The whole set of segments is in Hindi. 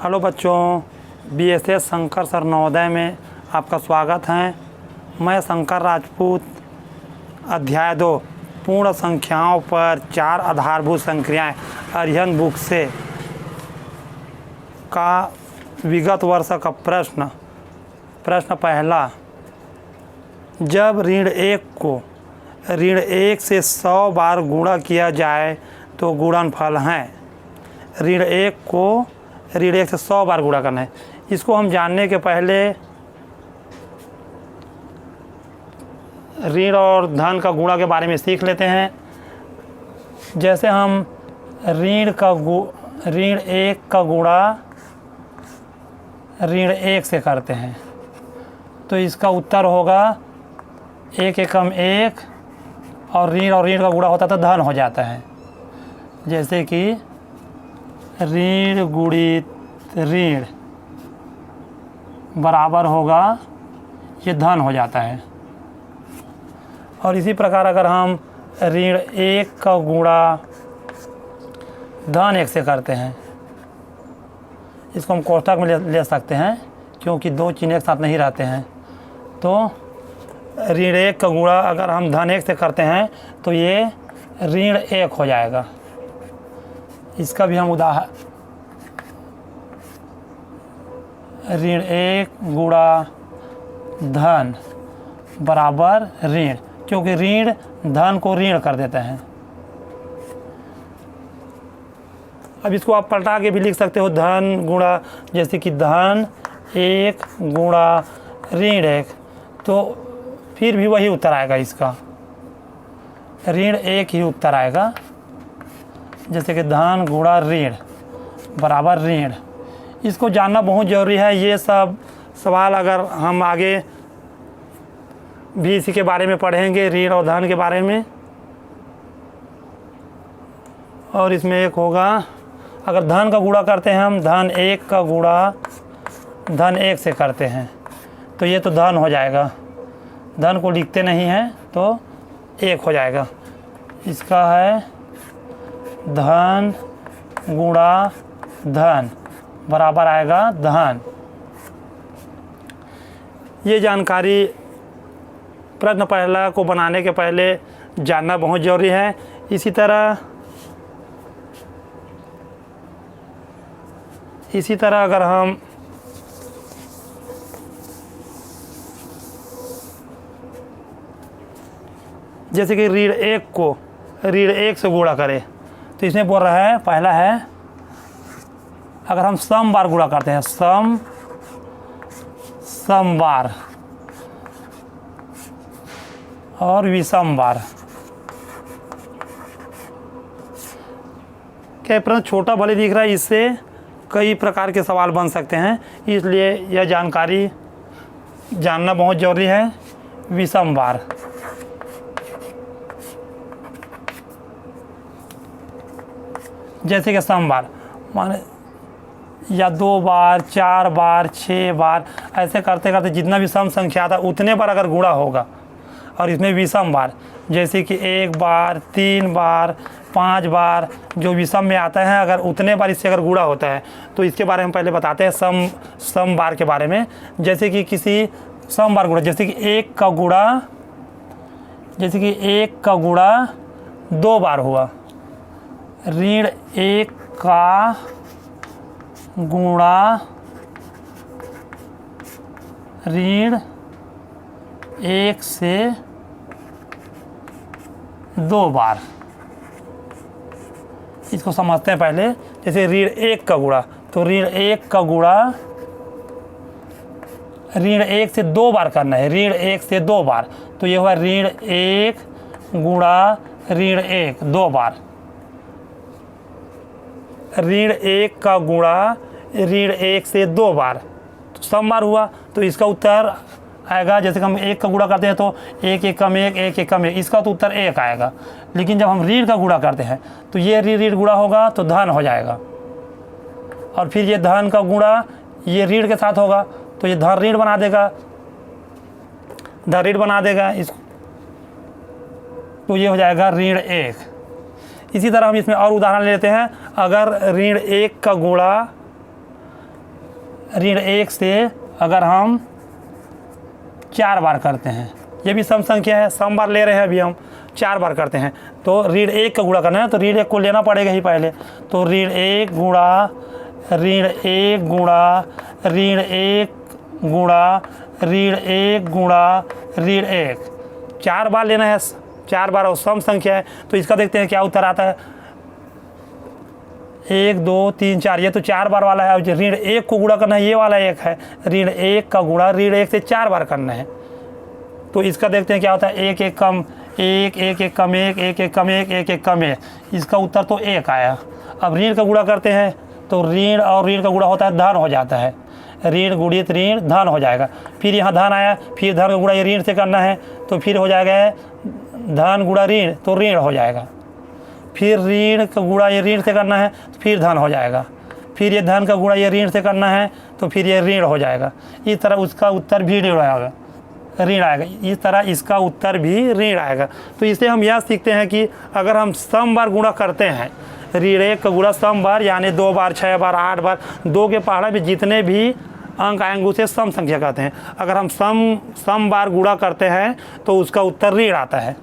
हेलो बच्चों, BSS शंकर सर नवोदय में आपका स्वागत है। मैं शंकर राजपूत अध्याय 2 पूर्ण संख्याओं पर 4 आधारभूत संक्रियाएं अरिहंत बुक से का विगत वर्ष का प्रश्न पहला। जब ऋण 1 को ऋण 1 से 100 बार गुणा किया जाए तो गुणनफल है। ऋण 1 को ऋण 1 से 100 बार गुणा करना है। इसको हम जानने के पहले ऋण और धन का गुणा के बारे में सीख लेते हैं। जैसे हम ऋण 1 का गुणा ऋण 1 से करते हैं तो इसका उत्तर होगा 1 एकम 1 और ऋण का गुणा होता तो धन हो जाता है। जैसे कि ऋण गुणित ऋण बराबर होगा, ये धन हो जाता है। और इसी प्रकार अगर हम ऋण 1 का गुणा धन 1 से करते हैं, इसको हम कोष्ठक में ले सकते हैं क्योंकि 2 चिन्ह एक साथ नहीं रहते हैं। तो ऋण 1 का गुणा अगर हम धन 1 से करते हैं तो ये ऋण 1 हो जाएगा। इसका भी हम उदाहरण ऋण 1 गुणा धन बराबर ऋण, क्योंकि ऋण धन को ऋण कर देते हैं। अब इसको आप पलटा के भी लिख सकते हो, धन गुणा, जैसे कि धन 1 गुणा ऋण 1, तो फिर भी वही उत्तर आएगा। इसका ऋण 1 ही उत्तर आएगा। जैसे कि धन गुणा ऋण बराबर ऋण। इसको जानना बहुत ज़रूरी है। ये सब सवाल अगर हम आगे भी इसी के बारे में पढ़ेंगे, ऋण और धन के बारे में। और इसमें एक होगा, अगर धन का गुणा करते हैं हम, धन 1 का गुणा धन 1 से करते हैं तो ये तो धन हो जाएगा। धन को लिखते नहीं हैं तो 1 हो जाएगा। इसका है धन गुणा धन बराबर आएगा धन। ये जानकारी प्रश्न पहला को बनाने के पहले जानना बहुत ज़रूरी है। इसी तरह अगर हम जैसे कि ऋण 1 को ऋण 1 से गुणा करें तो इसमें बोल रहा है, पहला है अगर हम सम बार गुणा करते हैं, सम बार और विषम बार। क्या प्रश्न छोटा भले दिख रहा है, इससे कई प्रकार के सवाल बन सकते हैं, इसलिए यह जानकारी जानना बहुत ज़रूरी है। विषम बार, जैसे कि सम बार माने या 2 बार, 4 बार, 6 बार, ऐसे करते करते जितना भी सम संख्या था उतने बार अगर गुणा होगा। और इसमें विषम बार, जैसे कि 1 बार, 3 बार, 5 बार, जो विषम में आता है, अगर उतने बार इससे अगर गुणा होता है तो इसके बारे में पहले बताते हैं सम बार के बारे में। जैसे कि किसी सम बार गुणा, जैसे कि 1 का गुणा 2 बार हुआ, ऋण 1 का गुणा ऋण 1 से 2 बार। इसको समझते हैं पहले। जैसे ऋण 1 का गुणा, तो ऋण 1 का गुणा ऋण 1 से 2 बार करना है, ऋण 1 से 2 बार, तो ये हुआ ऋण 1 गुणा ऋण 1 2 बार। ऋण 1 का गुणा ऋण 1 से 2 बार तो सम बार हुआ, तो इसका उत्तर आएगा। जैसे कि हम 1 का गुणा करते हैं तो 1 एकम 1 1 एकम 1, इसका तो उत्तर 1 आएगा। लेकिन जब हम ऋण का गुणा करते हैं तो ये ऋण गुणा होगा तो धन हो जाएगा। और फिर ये धन का गुणा ये ऋण के साथ होगा तो ये धन ऋण बना देगा इसको, तो ये हो जाएगा ऋण 1। इसी तरह हम इसमें और उदाहरण लेते हैं। अगर ऋण 1 का गुणा ऋण 1 से अगर हम 4 बार करते हैं, ये भी सम संख्या है, सम बार ले रहे हैं अभी हम, 4 बार करते हैं तो ऋण 1 का गुणा करना है, तो ऋण 1 को लेना पड़ेगा ही पहले। तो ऋण 1 गुणा ऋण 1 गुणा ऋण 1 गुणा ऋण 1 गुणा ऋण 1, 4 बार लेना है, 4 बार और सम संख्या है। तो इसका देखते हैं क्या उत्तर आता है। 1 2 3 4, ये तो 4 बार वाला है। ऋण 1 को गुणा करना है, ये वाला 1 है। ऋण 1 का गुणा ऋण 1 से 4 बार करना है। तो इसका देखते हैं क्या होता है। 1 1 कम 1 1 1 कम 1 1 1 कम 1 1 1 कम 1, इसका उत्तर तो 1 आया। अब ऋण का गुणा करते हैं तो ऋण और ऋण का गुणा होता है धन हो जाता है, ऋण गुणित ऋण धन हो जाएगा। फिर यहाँ धन आया, फिर धन का गुणा ये ऋण से करना है तो फिर हो जाएगा धन गुणा ऋण, तो ऋण हो जाएगा। फिर ऋण का गुणा ये ऋण से करना है तो फिर धन हो जाएगा। फिर ये धन का गुणा ये ऋण से करना है तो फिर ये ऋण हो जाएगा। इस तरह उसका उत्तर भी ऋण आएगा, ऋण आएगा। इस तरह इसका उत्तर भी ऋण आएगा। तो इससे हम यह सीखते हैं कि अगर हम सम बार गुणा करते हैं, ऋण 1 का गुणा सम बार यानी 2 बार 6 बार 8 बार, 2 के पहाड़ा में जितने भी अंक आएंगे उसे सम संख्या कहते हैं। अगर हम सम बार गुणा करते हैं तो उसका उत्तर ऋण आता है।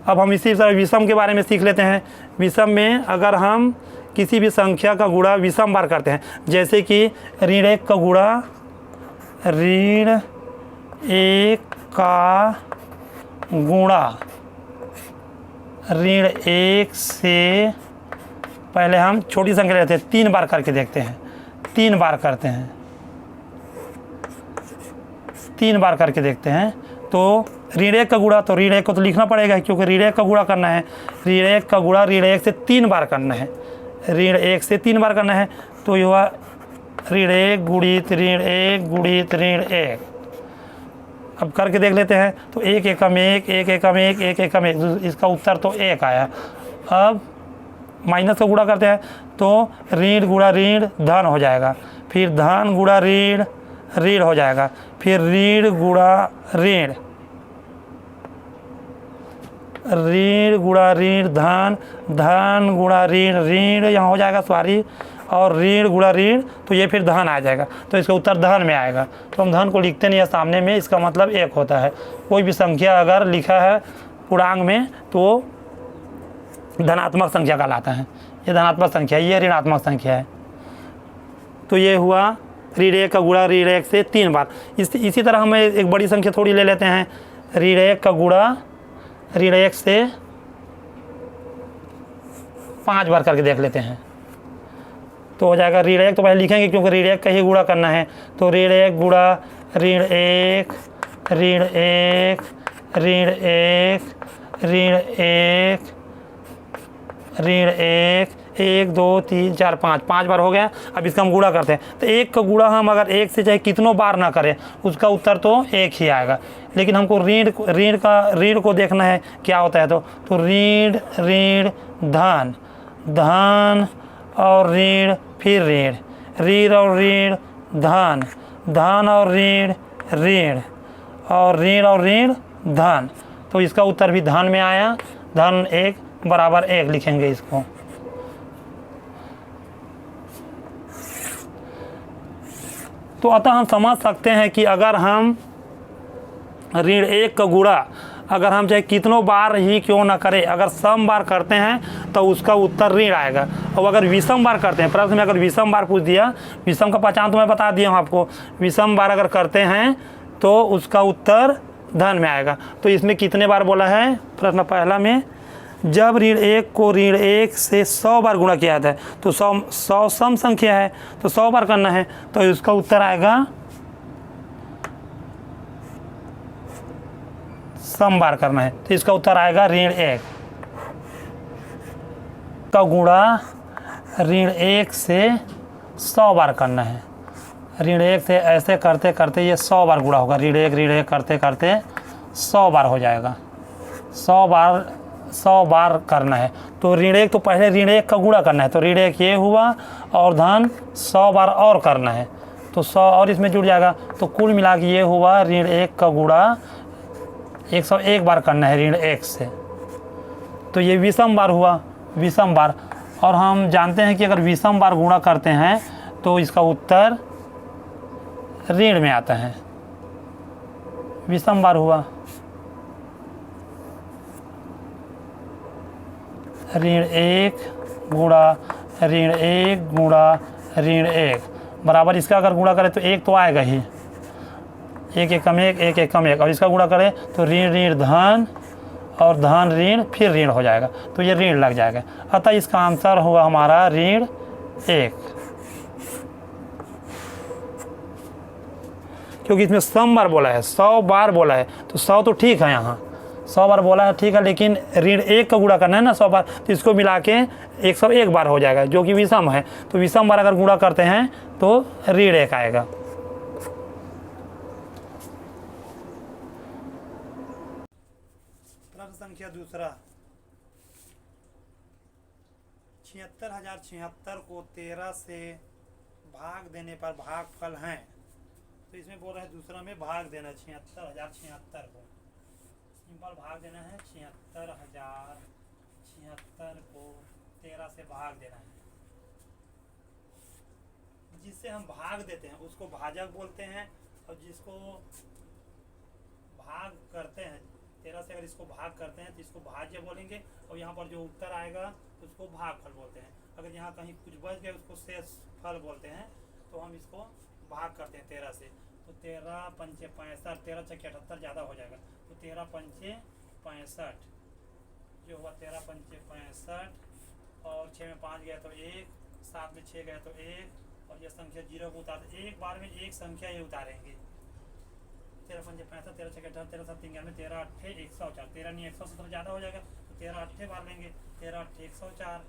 अब हम इसी तरह विषम के बारे में सीख लेते हैं। विषम में अगर हम किसी भी संख्या का गुणा विषम बार करते हैं, जैसे कि ऋण 1 का गुणा ऋण 1 का गुणा ऋण 1 से, पहले हम छोटी संख्या लेते हैं, 3 बार करके देखते हैं। 3 बार करते हैं, 3 बार करके देखते हैं। तो ऋण 1 का गुणा, तो ऋण 1 को तो लिखना पड़ेगा क्योंकि ऋण 1 का गुणा करना है। ऋण 1 का गुणा ऋण 1 से 3 बार करना है, ऋण 1 से 3 बार करना है। तो यह ऋण 1 गुणित ऋण 1 गुणित ऋण 1। अब करके देख लेते हैं। तो 1 1 कम 1 1 1 कम 1 1 1 कम 1, इसका उत्तर तो 1 आया। अब माइनस का गुणा करते हैं तो ऋण गुणा ऋण धन हो जाएगा, फिर धन गुणा ऋण ऋण हो जाएगा, फिर ऋण गुणा ऋण ऋण गुणा ऋण धन धन गुणा ऋण ऋण यहाँ हो जाएगा सॉरी, और ऋण गुणा ऋण तो ये फिर धन आ जाएगा। तो इसका उत्तर धन में आएगा। तो हम धन को लिखते नहीं है सामने में, इसका मतलब 1 होता है। कोई भी संख्या अगर लिखा है पूर्णांक में तो धनात्मक संख्या कहलाता है। ये धनात्मक संख्या, ये ऋणात्मक संख्या है। तो ये हुआ ऋण 1 का गुणा ऋण 1 से 3 बार। इसी तरह हम एक बड़ी संख्या थोड़ी ले लेते हैं। ऋण 1 का गुणा ऋण 1 से 5 बार करके देख लेते हैं। तो हो जाएगा ऋण 1 तो पहले लिखेंगे क्योंकि ऋण 1 का ही गुणा करना है। तो ऋण 1 गुणा ऋण 1 ऋण 1 ऋण 1 ऋण 1 ऋण 1 1 2 3 4 5 बार हो गया। अब इसका हम गुणा करते हैं। तो 1 का गुणा हम अगर 1 से चाहे कितनों बार ना करें उसका उत्तर तो 1 ही आएगा। लेकिन हमको ऋण को देखना है क्या होता है। तो ऋण ऋण धन धन और ऋण फिर ऋण ऋण और ऋण धन धन और ऋण ऋण और ऋण और ऋण धन। तो इसका उत्तर भी धन में आया। धन 1 बराबर 1 लिखेंगे इसको। तो अतः हम समझ सकते हैं कि अगर हम ऋण 1 का गुणा अगर हम चाहे कितनों बार ही क्यों ना करें, अगर सम बार करते हैं तो उसका उत्तर ऋण आएगा। और अगर विषम बार करते हैं, प्रश्न में अगर विषम बार पूछ दिया, विषम का पहचान तो मैं बता दिया हूँ आपको। विषम बार अगर करते हैं तो उसका उत्तर धन में आएगा। तो इसमें कितने बार बोला है प्रश्न पहला में, जब ऋण 1 को ऋण 1 से 100 बार गुणा किया जाता है तो 100 सम संख्या है तो 100 बार करना है। तो इसका उत्तर आएगा सम बार करना है। तो इसका उत्तर आएगा ऋण 1 का गुणा ऋण 1 से 100 बार करना है। ऋण 1 से ऐसे करते करते ये 100 बार गुणा होगा। ऋण 1 करते करते 100 बार हो जाएगा। 100 बार करना है। तो ऋण 1 तो पहले ऋण 1 का गुणा करना है। तो ऋण 1 ये हुआ और धन 100 बार और करना है। तो 100 और इसमें जुड़ जाएगा। तो कुल मिला के ये हुआ ऋण 1 का गुणा 101 बार करना है ऋण 1 से। तो ये विषम बार हुआ, विषम बार। और हम जानते हैं कि अगर विषम बार गुणा करते हैं तो इसका उत्तर ऋण में आते हैं। विषम बार हुआ, ऋण 1 गुणा ऋण 1 गुणा ऋण 1 बराबर, इसका अगर गुणा करें तो 1 तो आएगा ही, 1 एकम 1 1 एकम 1, और इसका गुणा करें तो ऋण ऋण धन और धन ऋण फिर ऋण हो जाएगा, तो ये ऋण लग जाएगा। अतः इसका आंसर हुआ हमारा ऋण 1, क्योंकि इसमें सम बार बोला है, 100 बार बोला है, तो 100 तो ठीक है, यहाँ 100 बार बोला है ठीक है, लेकिन ऋण 1 का गुणा करना है ना 100 बार, तो इसको मिला के 101 बार हो जाएगा, जो कि विषम है। तो विषम बार अगर गुणा करते हैं तो ऋण 1 आएगा। प्रश्न संख्या दूसरा, 76,076 को 13 से भाग देने पर भागफल है। तो इसमें बोल रहा है दूसरा में भाग देना 76,076 को, सिंपल भाग देना है, 76,076 को 13 से भाग देना है। जिससे हम भाग देते हैं उसको भाजक बोलते हैं, और जिसको भाग करते हैं 13 से अगर इसको भाग करते हैं तो इसको भाज्य बोलेंगे, और यहाँ पर जो उत्तर आएगा उसको भागफल बोलते हैं। अगर यहाँ कहीं कुछ बच गया उसको शेष फल बोलते हैं। तो हम इसको भाग करते हैं 13 से, तो 13 पंचे 65, 13 छक्के 78 ज़्यादा हो जाएगा, तो 13 पंचे 65 जो हुआ 13 पंचे 65, और 6 में 5 गया तो 1, 7 में 6 गया तो 1, और ये संख्या 0 को उतार, एक बार में एक संख्या ही उतारेंगे। 13 पंचे 65, 13 छक्के 78, 13 7 3 11, 13 8 104, 13 नहीं 117 ज़्यादा हो जाएगा, तो 13 8 बार लेंगे, 13 8 104।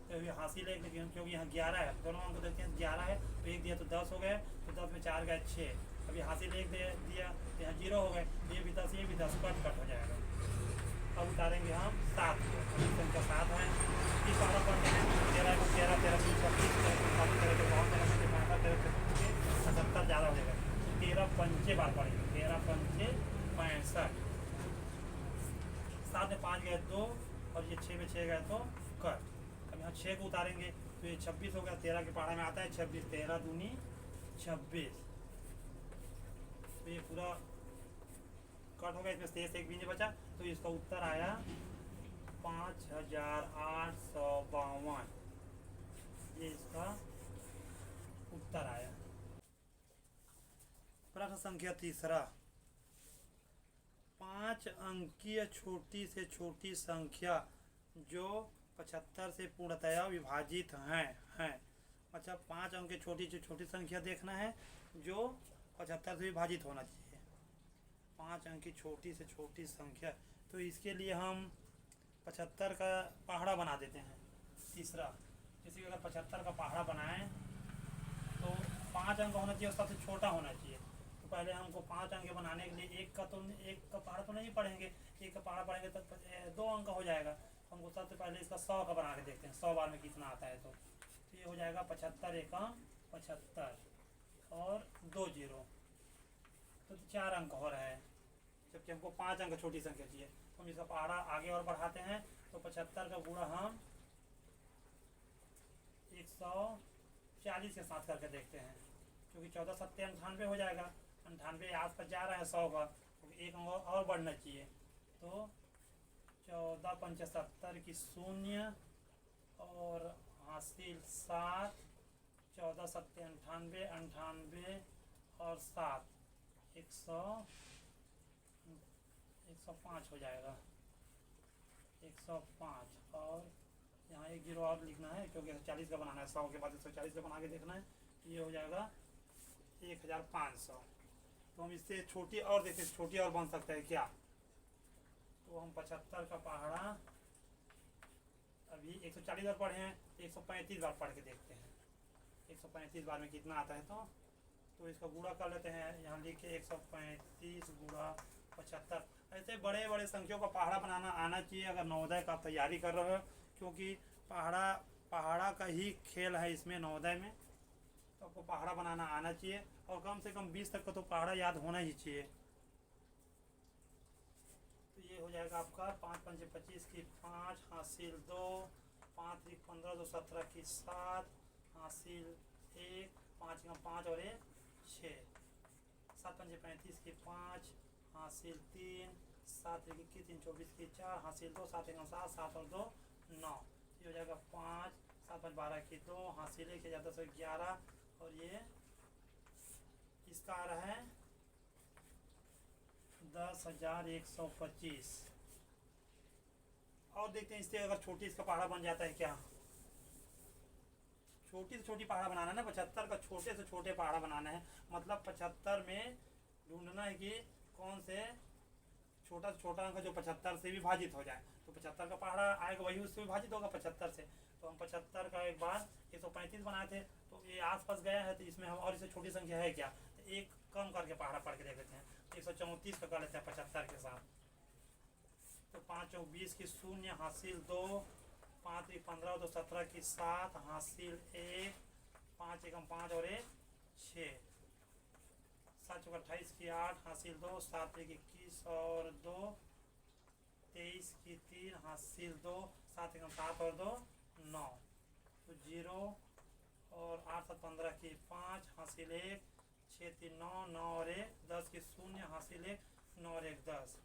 तो ये हासिल है, लेकिन क्योंकि यहाँ 11 है, दोनों अंक देखते हैं 11 है, तो 1 दिया तो 10 हो गए, तो 10 में 4 गए 6, अभी हासिल 1 दिया तो यहाँ 0 हो गए, तो ये भी 10 ये भी 10 कट हो जाएगा। अब उतारेंगे हम 7 को, संख्या 7 है, इस वाला पढ़ते हैं 13 को 13 13 3 36 70 ज़्यादा हो जाएगा, 13 पंचे बार पढ़ेंगे, 13 पंचे 65, 7 में 5 गए 2, और ये 6 में 6 गए तो कट। अब यहाँ 6 को उतारेंगे तो ये 26 हो गया, 13 के पहाड़ा में आता है 26, 13 दूनी 26, तो ये पूरा कट हो गया, इसमें शेष एक भी नहीं बचा, तो इसका उत्तर आया 5,852, ये इसका उत्तर आया। प्रश्न संख्या तीसरा, 5 अंकीय छोटी से छोटी संख्या जो 75 से पूर्णतया विभाजित हैं। अच्छा, 5 अंक की छोटी से छोटी संख्या देखना है जो 75 से विभाजित होना चाहिए। 5 अंक की छोटी से छोटी संख्या, तो इसके लिए हम 75 का पहाड़ा बना देते हैं। तीसरा, जैसे कि अगर 75 का पहाड़ा बनाएं तो 5 अंक होना चाहिए और सबसे छोटा होना चाहिए। तो पहले हमको 5 अंक बनाने के लिए एक का पहाड़ा तो नहीं पढ़ेंगे, एक का पहाड़ा पढ़ेंगे तो 2 अंक हो जाएगा। हमको सबसे पहले इसका 100 का बना के देखते हैं, 100 बार में कितना आता है। तो ये हो जाएगा 75 एकम 75 और 2 0, तो 4 अंक हो रहा है, जबकि हमको 5 अंक छोटी संख्या चाहिए। हम इसका पहाड़ा आगे और बढ़ाते हैं, तो 75 का गुणा हम 140 के साथ करके देखते हैं, क्योंकि 14 7 98 हो जाएगा, 98 आसपास जा रहा है 100 का, तो एक अंक और बढ़ना चाहिए। तो 14 पंचे 70 की 0 और हासिल 7, 14 7 98, 98 और 7 105 हो जाएगा, 105। और यहाँ एक 0 और लिखना है, क्योंकि 40 का बनाना है, 100 के बाद 140 का बना के देखना है। ये हो जाएगा 1500। तो हम इससे छोटी और देखते, छोटी और बन सकता है क्या। तो हम 75 का पहाड़ा अभी 140 बार पढ़े हैं, 135 बार पढ़ के देखते हैं 135 बार में कितना आता है। तो इसका गुणा कर लेते हैं, यहाँ लिखे 135 गुणा 75। ऐसे बड़े बड़े संख्याओं का पहाड़ा बनाना आना चाहिए अगर नवोदय का तैयारी कर रहे हो, क्योंकि पहाड़ा का ही खेल है इसमें नवोदय में। तो आपको पहाड़ा बनाना आना चाहिए, और कम से कम 20 तक का तो पहाड़ा याद होना ही चाहिए। तो ये हो जाएगा आपका 5 पंचे 25 की 5 हासिल 2, 5 3 15 2 17 की 7 हासिल 1, 5 का 5 और 1 6। 7 पंजे 35 की 5 हासिल 3, 7 एक 21 3 24 की 4 हासिल 2, 7 एक 7, 7 और 2 9, ये हो जाएगा 5, 7 5 12 की 2 हासिल 1 ज़्यादा से 11, और ये इसका आ रहा है 10,125। और देखते हैं इससे अगर छोटी इसका पहाड़ा बन जाता है क्या। छोटी से छोटी पहाड़ा बनाना है ना, 75 का छोटे से छोटे पहाड़ा बनाना है, मतलब 75 में ढूंढना है कि कौन से छोटा से छोटा अंक जो 75 से विभाजित हो जाए। तो 75 का पहाड़ा आएगा वही उससे विभाजित होगा 75 से। तो हम 75 का एक बार 135 बनाए थे, तो ये आसपास गया है, तो इसमें हम और इससे छोटी संख्या है क्या, तो एक कम करके पहाड़ा पढ़ के देख लेते हैं। 134 का कर लेते हैं 75 के साथ। तो 5 चौक 20 की 0 हासिल 2, 5 3 15 2 17 की 7 हासिल 1, 5 एकम 5 और 1 6, 7 चौक 28 की 8 हासिल 2, 7 1 21 और 2 23 की 3 हासिल 2, 7 एकम 7 और 2 9, तो 0 और 8 7 15 की 5 हासिल 1, 6 3 9 9 और 1 10 की 0 हासिल 1 9 और 1 10।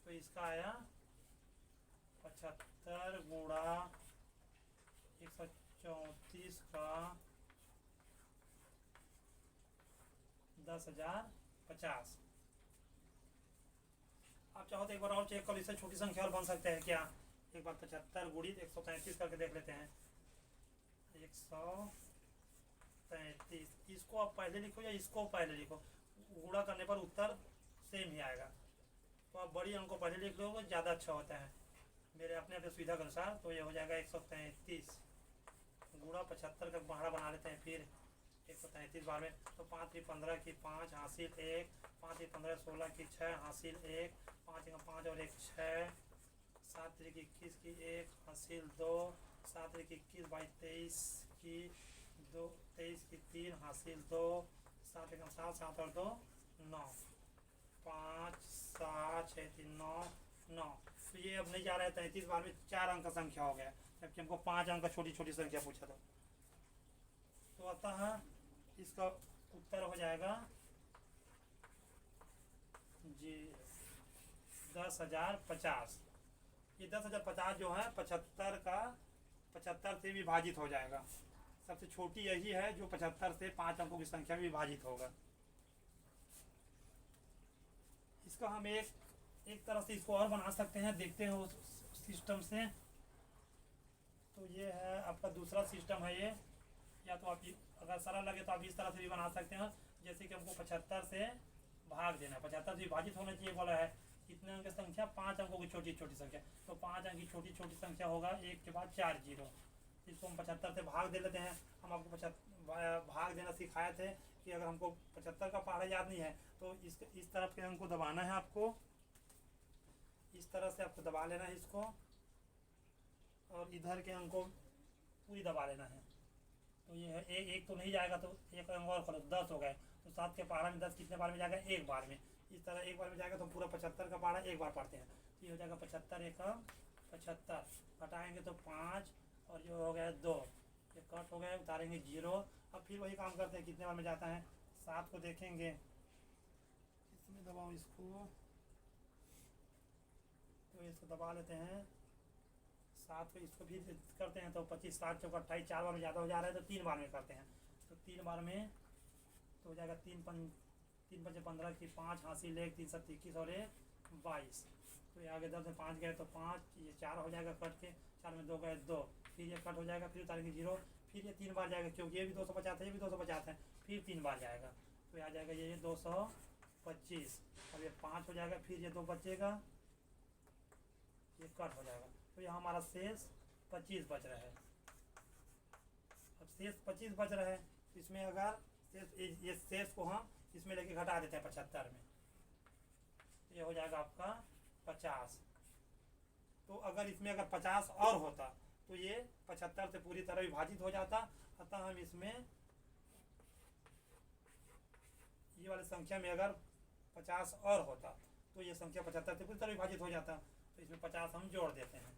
तो इसका आया 75 गुणा 134 का 10,050। आप चाहो तो एक बार और चेक करो, इससे छोटी संख्या और बन सकते हैं क्या। एक बार 75 गुणित 135 करके देख लेते हैं। 133, इसको आप पहले लिखो या इसको पहले लिखो, गुणा करने पर उत्तर सेम ही आएगा। तो आप बड़ी अंक को पहले लिख लो, ज़्यादा अच्छा होता है मेरे अपने अपने सुविधा के अनुसार। तो ये हो जाएगा 133 गुणा 75 का पहाड़ा बना लेते हैं फिर 133 बार में। तो 5 3 15 की 5 हासिल 1, 5 3 15 16 की 6 हासिल 1, 5 एक 5 और 1 6, 7 3 21 की 1 हासिल 2, 7 1 21 22 23 की 2 23 की 3 हासिल 2, 7 एक 7 7 और 2 9, 5 7 6 3 9 9। तो ये अब नहीं जा रहा है 33 बार में 4 अंक का संख्या हो गया, जबकि हमको 5 अंक का छोटी छोटी संख्या पूछा था। तो अतः इसका उत्तर हो जाएगा जी 10,050। ये 10,050 जो है 75 का 75 से विभाजित हो जाएगा। सबसे छोटी यही है जो 75 से 5 अंकों की संख्या में विभाजित होगा। इसका हम एक तरह से इसको और बना सकते हैं, देखते हैं उस सिस्टम से। तो ये है आपका दूसरा सिस्टम है ये, या तो आप अगर सरल लगे तो आप इस तरह से भी बना सकते हैं। जैसे कि हमको 75 से भाग देना है, 75 से विभाजित होना चाहिए बोला है, कितने अंक की संख्या 5 अंकों की छोटी छोटी संख्या। तो 5 अंक की छोटी छोटी संख्या होगा 1 के बाद 4 जीरो। इसको हम 75 से भाग दे लेते हैं। हम आपको भाग देना सिखाए थे कि अगर हमको 75 का पहाड़ा याद नहीं है तो इस तरफ के अंक को दबाना है आपको, इस तरह से आपको दबा लेना है इसको, और इधर के अंक को पूरी दबा लेना है। तो ये है एक तो नहीं जाएगा, तो एक अंक और करो 10 हो गए। तो 7 के पहाड़ा में 10 कितने बार में जाएगा, एक बार में। इस तरह एक बार में जाएगा तो पूरा 75 का पहाड़ा एक बार पढ़ते हैं। तो ये हो जाएगा 75 एकम 75, घटाएंगे तो 5 और जो हो गया 2, ये कट हो गए, उतारेंगे 0। अब फिर वही काम करते हैं, कितने बार में जाता है 7 को देखेंगे, इसमें दबाओ इसको, तो इसको दबा लेते हैं 7 को, इसको भी करते हैं। तो 25 7 चौक 28, 4 बार में ज़्यादा हो जा रहा है तो 3 बार में करते हैं। तो 3 बार में तो हो जाएगा 3 5 15 की 5 हासिल 1, 3 7 21 और 1 22। तो ये आगे 10 में 5 गए तो 5, ये 4 हो जाएगा कट के, 4 में 2 गए 2, फिर ये कट हो जाएगा, फिर उतारेंगे 0, फिर ये 3 बार जाएगा क्योंकि ये भी 250 है, ये भी 250 है, फिर 3 बार जाएगा। तो आ जाएगा ये 225। अब ये 5 हो जाएगा, फिर ये 2 बचेगा, ये कट हो जाएगा। तो यहाँ हमारा शेष 25 बच रहा है। अब शेष 25 बच रहा है, तो इसमें अगर ये शेष को हम इसमें लेके घटा देते हैं 75 में, तो ये हो जाएगा आपका 50। तो अगर इसमें अगर 50 और होता तो ये 75 से पूरी तरह विभाजित हो जाता। अतः हम इसमें ये वाली संख्या में अगर 50 और होता तो ये संख्या 75 से पूरी तरह विभाजित हो जाता। तो इसमें 50 हम जोड़ देते हैं,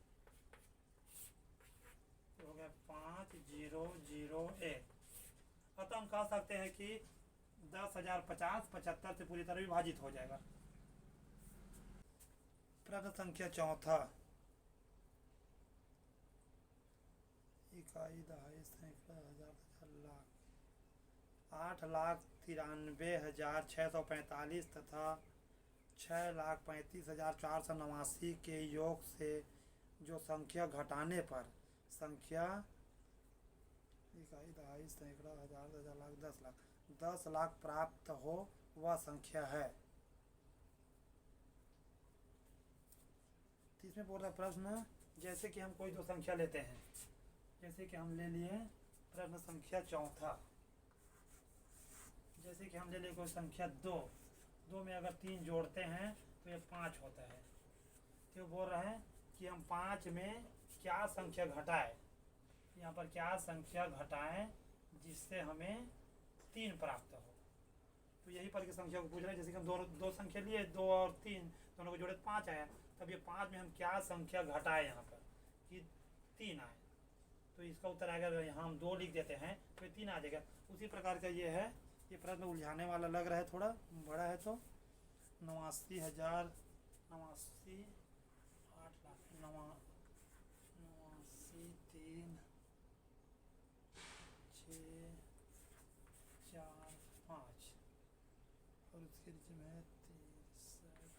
तो हो गया 5 0 0 1। अतः हम कह सकते हैं कि 10,000 50 75 से पूरी तरह विभाजित हो जाएगा। प्रश्न संख्या चौथा, इकाई दहाई सैकड़ा हजार हजार लाख 8,93,645 तथा 6,35,489 के योग से जो संख्या घटाने पर संख्या इकाई दहाई सैकड़ा हजार हजार लाख 10 लाख प्राप्त हो वह संख्या है। तो इसमें बोल रहा प्रश्न, जैसे कि हम कोई दो संख्या लेते हैं, जैसे कि हम ले लिए प्रश्न संख्या चौथा, जैसे कि हम ले लिए कोई संख्या 2 में अगर 3 जोड़ते हैं तो ये 5 होता है। तो बोल रहे हैं कि हम 5 में क्या संख्या घटाएं, यहाँ पर क्या संख्या घटाएं जिससे हमें 3 प्राप्त हो। तो यही पर की संख्या को पूछ रहे हैं। जैसे कि हम दो संख्या लिए, 2 और 3 दोनों को जोड़े 5 आया, तब ये 5 में हम क्या संख्या घटाएं यहाँ पर कि 3 आए। तो इसका उत्तर आएगा, यहाँ हम 2 लिख देते हैं तो ये 3 आ जाएगा। उसी प्रकार का ये है, ये प्रश्न उलझाने वाला लग रहा है, थोड़ा बड़ा है। तो 89,000 89 8 लाख 89 3 6 4 5 और उसके नीचे में 63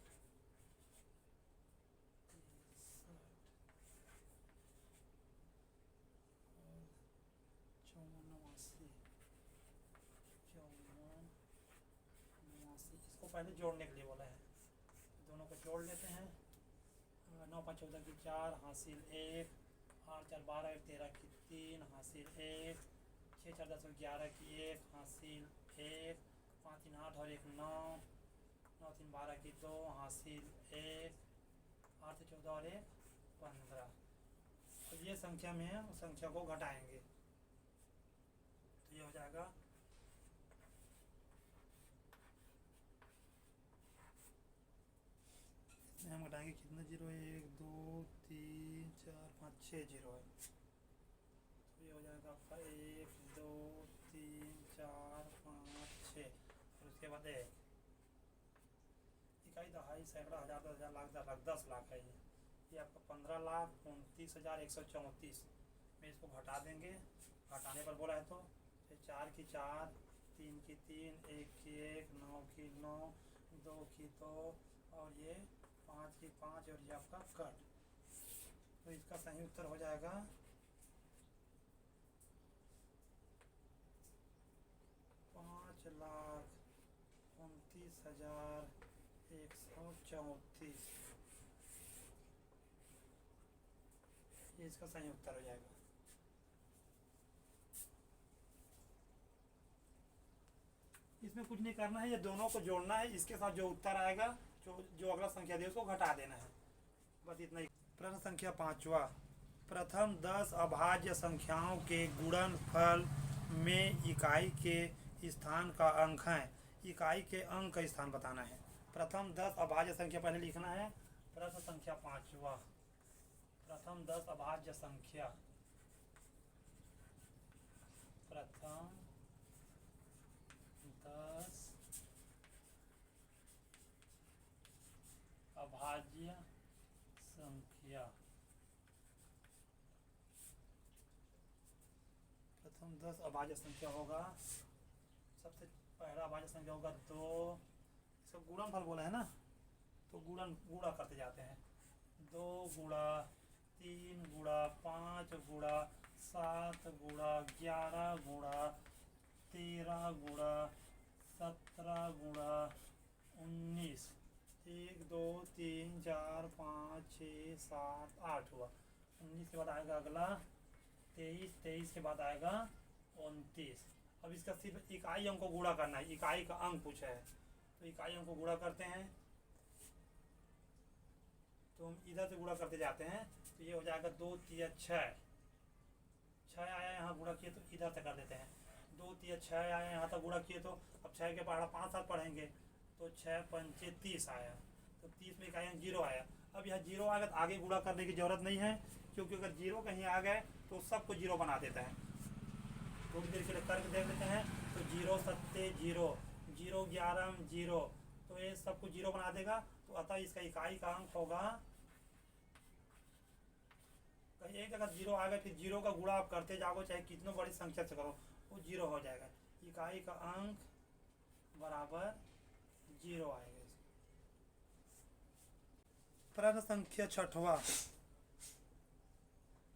और 54 89 इसको पहले जोड़ने के लिए बोला है। दोनों को जोड़ लेते हैं। 9 5 14 की 4 हासिल 1, 8 4 12 1 13 की 3 हासिल 1, 6 4 10 11 की 1 हासिल 1, 5 3 8 और 1 9, 9 3 12 की 2 हासिल 1, 8 से 14 और 1 15। तो ये संख्या में हम संख्या को घटाएंगे तो ये हो जाएगा हम घटाएंगे कितना जीरो है, 1 2 3 4 5 6 जीरो है। तो ये हो जाएगा आपका 1 2 3 4 5 6 और उसके बाद 1 इकाई दहाई सैकड़ा हजार 10,000 लाख 10 लाख है। ये आपका 15,29,134 में इसको घटा देंगे। घटाने पर बोला है तो 4 की 4 3 की 3 1 की 1 9 की 9 2 की 2 और ये 5 की 5 और ये आपका कट। तो इसका सही उत्तर हो जाएगा 5,29,134। ये इसका सही उत्तर हो जाएगा। इसमें कुछ नहीं करना है, ये दोनों को जोड़ना है। इसके साथ जो उत्तर आएगा, जो अगला संख्या दे उसको घटा देना है, बस इतना ही। प्रश्न संख्या 5वां, प्रथम 10 अभाज्य संख्याओं के गुणनफल में इकाई के स्थान का अंक है। इकाई के अंक का स्थान बताना है। प्रथम 10 अभाज्य संख्या पहले लिखना है। प्रश्न संख्या 5वां, प्रथम 10 अभाज्य संख्या, प्रथम 10 अभाज्य संख्या, प्रथम 10 अभाज्य संख्या होगा, सबसे पहला अभाज्य संख्या होगा 2। इसका गुणनफल बोला है ना, तो गुणा करते जाते हैं। 2 गुणा 3 गुणा 5 गुणा 7 गुणा 11 गुणा 13 गुणा 17 गुणा 19, 1 2 3 4 5 6 7 8 हुआ। 19 के बाद आएगा अगला 23, 23 के बाद आएगा 29। अब इसका सिर्फ इकाई अंक को गुणा करना है। इकाई का अंक पूछा है तो इकाई अंक को गुणा करते हैं। तो हम इधर से गुणा करते जाते हैं तो ये हो जाएगा 2 3 6 आया यहाँ गुणा किए तो इधर से कर देते हैं। 2 3 6 आया यहाँ तक गुणा किए तो अब 6 के पहाड़ा 5 7 पढ़ेंगे तो 6 5 30 आया। तो 30 में इकाई अंक 0 आया। अब यहाँ 0 आएगा तो आगे गुणा करने की जरूरत नहीं है, क्योंकि अगर 0 कहीं आ गए तो सबको 0 बना देता है। थोड़ी देर के लिए करके देख लेते हैं। तो 0 7 0 जीरो, 11 जीरो, तो ये सबको जीरो बना देगा। तो अतः इसका इकाई का अंक होगा, कहीं एक जगह जीरो आ गया, फिर जीरो का गुणा आप करते जाओगे, चाहे कितनों बड़ी संख्या से करो वो जीरो हो जाएगा। इकाई का अंक बराबर जीरो आएगा। प्रश्न संख्या 6वां,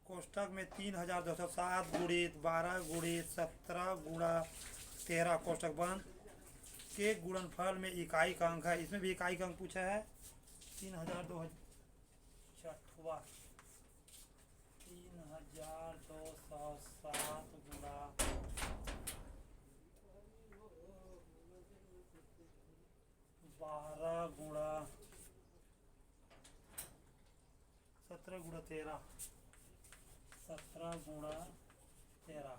कोष्टक में 3207 गुणित 12 गुणित 17 गुणा 13 कोष्टक बंद के गुणनफल में इकाई का अंक है। इसमें भी इकाई का अंक पूछा है। 3207 गुणा 12 गुणा 17 गुणा 13, 17 गुणा 13।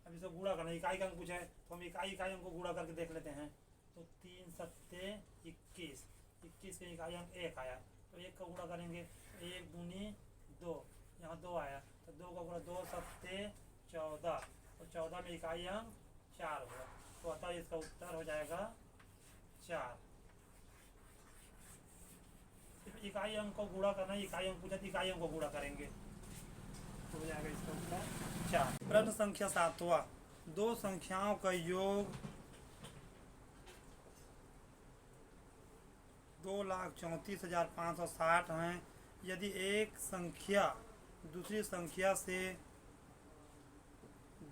अब इसको गुणा करना, इकाई का अंक पूछा है तो हम इकाई अंक को गुणा करके देख लेते हैं। तो 3 सत्ते 21, 21 के इकाई अंक 1 आया, तो 1 का गुणा करेंगे, 1 दूनी 2, यहाँ 2 आया, तो 2 का गुणा 2 सत्ते 14, तो 14 में इकाई अंक 4 होगा। तो अतः इसका उत्तर हो जाएगा 4। इकाई अंक को गुणा करना, इकाई अंक पूछा तो इकाई अंक को गुणा करेंगे, तो हो जाएगा इसका उत्तर 4। प्रश्न संख्या 7वां, दो संख्याओं का योग 2,34,560 हैं। यदि एक संख्या दूसरी संख्या से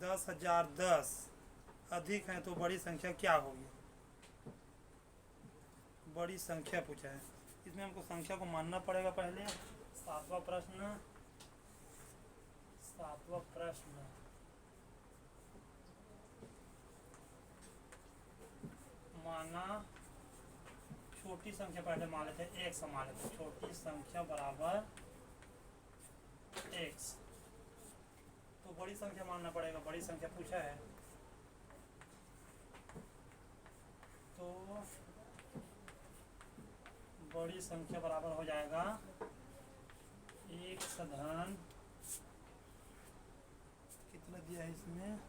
10,010 अधिक है तो बड़ी संख्या क्या होगी? बड़ी संख्या पूछा है, इसमें हमको संख्या को मानना पड़ेगा पहले। 7वां प्रश्न, 7वां प्रश्न, माना छोटी संख्या पहले मान लेते हैं, x मान लेते हैं, छोटी संख्या बराबर x, तो बड़ी संख्या मानना पड़ेगा। बड़ी संख्या पूछा है तो बड़ी संख्या बराबर हो जाएगा x धन, कितना दिया है इसमें,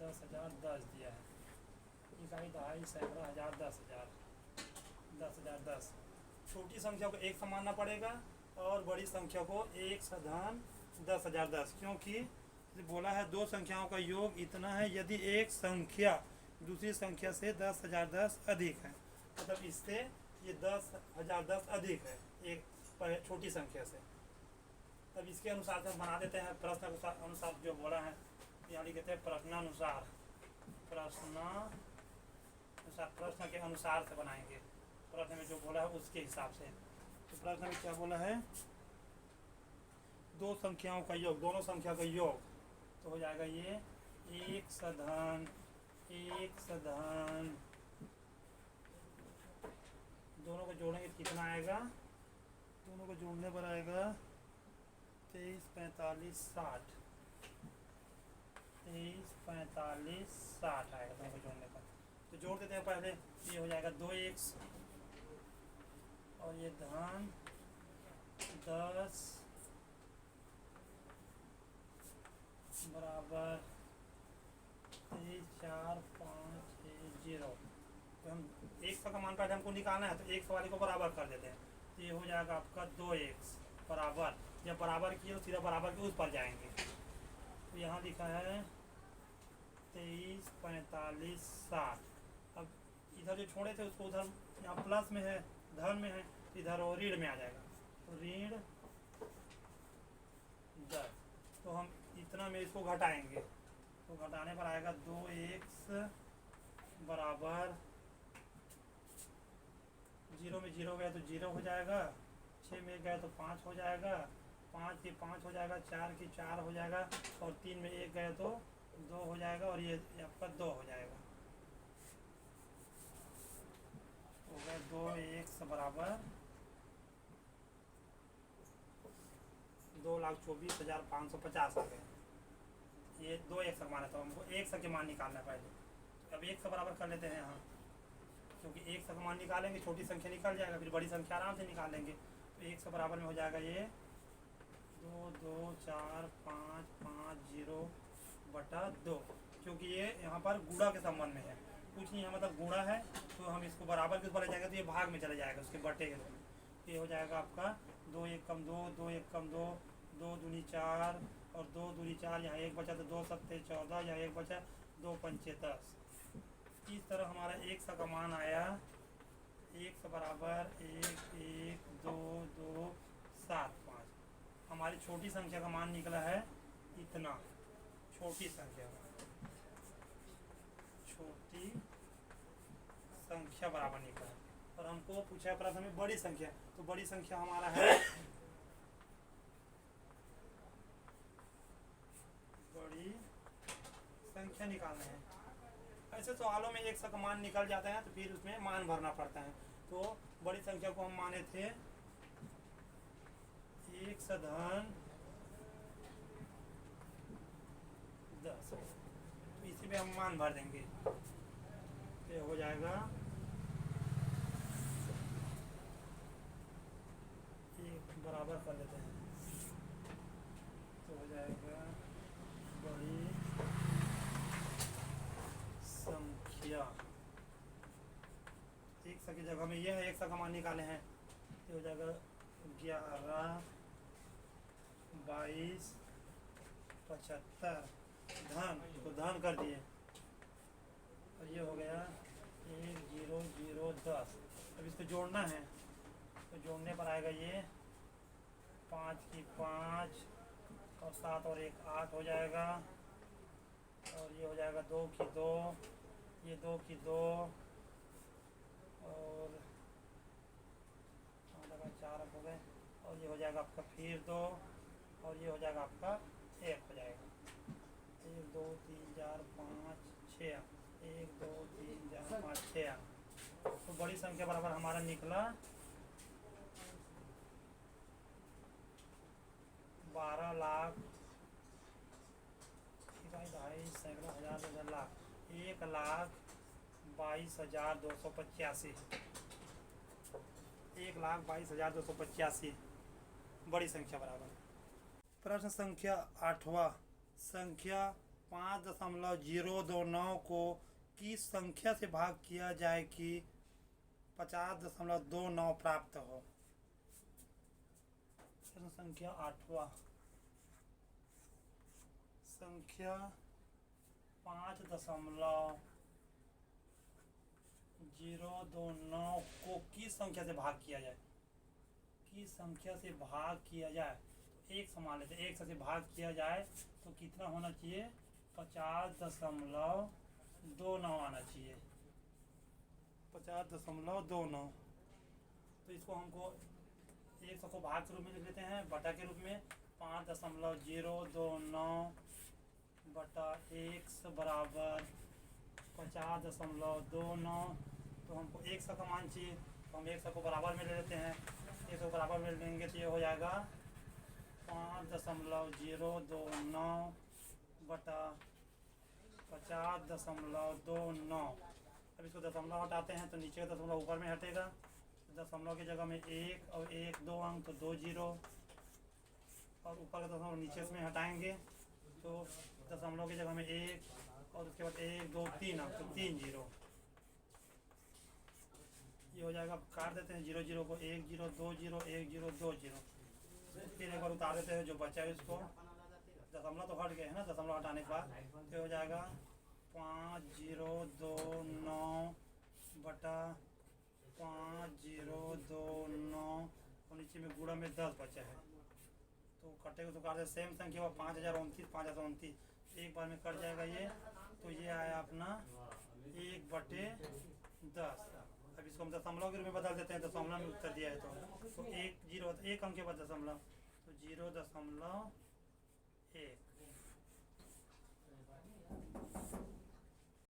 10,010 दिया है, इकाई दहाई सैकड़ा हज़ार 10,000, 10,010। छोटी संख्या को एक मानना पड़ेगा और बड़ी संख्या को 1 धन 10,010, क्योंकि बोला है दो संख्याओं का योग इतना है यदि एक संख्या दूसरी संख्या से 10,010 अधिक है, मतलब इससे ये 10,010 अधिक है एक छोटी संख्या से। तब इसके अनुसार से हम बना देते हैं, प्रश्न अनुसार जो बोला है यहाँ लिखते हैं प्रश्नानुसार, प्रश्न के अनुसार से बनाएंगे, प्रश्न में जो बोला है उसके हिसाब से। तो प्रश्न में क्या बोला है, दो संख्याओं का योग, दोनों संख्या का योग, तो हो जाएगा ये 1 धन दोनों को जोड़ेंगे कितना आएगा, दोनों को जोड़ने पर आएगा 23, 45, 60, 23, 45, 60 आएगा दोनों को जोड़ने पर। तो जोड़ देते हैं पहले, ये हो जाएगा 2x और ये धन 10 बराबर 3, 4, 5, 6, 0। तो हम एक का मान पहले हमको निकालना है, तो एक वाले को बराबर कर देते हैं, तो ये हो जाएगा आपका 2x बराबर, जब बराबर किए तो सीधा बराबर के उस पर जाएंगे। तो यहाँ लिखा है 23, 45, 60। अब इधर जो छोड़े थे उसको उधर यहाँ प्लस में है, धन में है, इधर वो ऋण में आ जाएगा, तो ऋण 10। तो हम इतना में इसको घटाएंगे, तो घटाने पर आएगा 2x बराबर 0 में 0 गया तो 0 हो जाएगा, 6 में गया तो 5 हो जाएगा, 5 की 5 हो जाएगा, 4 की 4 हो जाएगा, और 3 में 1 गया तो 2 हो जाएगा, और ये आपका 2 हो जाएगा। हो गया 2x बराबर 2,24,550 आ गए। ये 2x मान है, तो हमको 1 के मान निकालना पहले। तो अब 1 बराबर कर लेते हैं यहाँ, क्योंकि 1 का मान निकालेंगे छोटी संख्या निकल जाएगा, फिर बड़ी संख्या आराम से निकाल लेंगे। तो 1 बराबर में हो जाएगा ये 2, 2, 4, 5, 5, 0, बटा 2, क्योंकि ये यहाँ पर गुणा के संबंध में है, कुछ नहीं है मतलब गुणा है, तो हम इसको बराबर के ऊपर ले जाएगा तो ये भाग में चला जाएगा उसके बटे के रूप में। ये हो जाएगा आपका 2 1 कम 2, 2 1 कम 2, 2 दूनी 4 और 2 दूनी 4, यहाँ 1 बचा तो 2 सत्ते 14, यहाँ 1 बचा 2 पंचे 10। इस तरह हमारा 1 का मान आया 1 बराबर 1 1 2 2 7 5। हमारी छोटी संख्या का मान निकला है इतना, छोटी संख्या बराबर निकला है। और हमको पूछा प्रश्न में बड़ी संख्या, तो बड़ी संख्या हमारा है बड़ी संख्या निकालना है। ऐसे सवालों में 1 का मान निकल जाता है तो फिर उसमें मान भरना पड़ता है। तो बड़ी संख्या को हम माने थे 1 से धन 10, तो इसी में हम मान भर देंगे। ये हो जाएगा एक बराबर कर लेते हैं, तो हो जाएगा बड़ी संख्या। 1 की जगह में ये है 1 का मान निकाले हैं, ये हो जाएगा 11 22 75 धन, तो धन कर दिए, और ये हो गया 1 0 0 10। अब इसको जोड़ना है, तो जोड़ने पर आएगा ये 5 की 5 और 7 और 1 8 हो जाएगा, और ये हो जाएगा 2 की 2, ये 2 की 2 और 4 हो गए, और ये हो जाएगा आपका फिर 2, और ये हो जाएगा आपका 1 हो जाएगा। 1 2 3 4 5 6, 1 2 3 4 5 6। तो बड़ी संख्या बराबर हमारा निकला 12 लाख 2.5 सैकड़ों हज़ार 10 लाख 1,22,285, 1,22,285 बड़ी संख्या बराबर। प्रश्न संख्या 8वां, संख्या 5.029 को किस संख्या से भाग किया जाए कि 50.29 प्राप्त हो। प्रश्न संख्या 8वां, संख्या 5.029 को किस संख्या से भाग किया जाए, किस संख्या से भाग किया जाए। तो 1 मान लेते हैं, 1 से भाग किया जाए तो कितना होना चाहिए, 50.29 आना चाहिए, 50.29। तो इसको हमको 1 को भाग के रूप में लिख लेते हैं, बटा के रूप में 5.029 बटा 1 बराबर 50.29। तो हमको 1 का मान चाहिए, तो हम 1 को बराबर में ले लेते हैं, 1 को बराबर में लेंगे तो ये हो जाएगा 5.029 बटा 50.29। अब इसको दशमलव हटाते हैं तो नीचे का दशमलव ऊपर में हटेगा, तो दशमलव की जगह में 1 और 1 2 अंक तो 2 जीरो, और ऊपर का दशमलव नीचे से में हटाएंगे तो दशमलव की जगह में 1 और उसके बाद 1 2 3 अंक तो 3 जीरो। ये हो जाएगा, काट देते हैं 0 0 को, 1 0 2 0 1 0 2 0। फिर एक बार उतार देते हैं जो बचा है उसको, दशमलव तो हट गए हैं ना, दशमलव हटाने के बाद तो हो जाएगा 5029 बटा 5029, और नीचे में गुणा में 10 बचा है, तो कटेगा तो काट दे, सेम संख्या 5029 एक बार में कट जाएगा ये, तो ये आया अपना 1/10। अब इसको हम दशमलव के रूप में बदल देते हैं, दशमलव में उत्तर दिया है तो 1 0 1 अंक के बाद दशमलव, तो 0.1।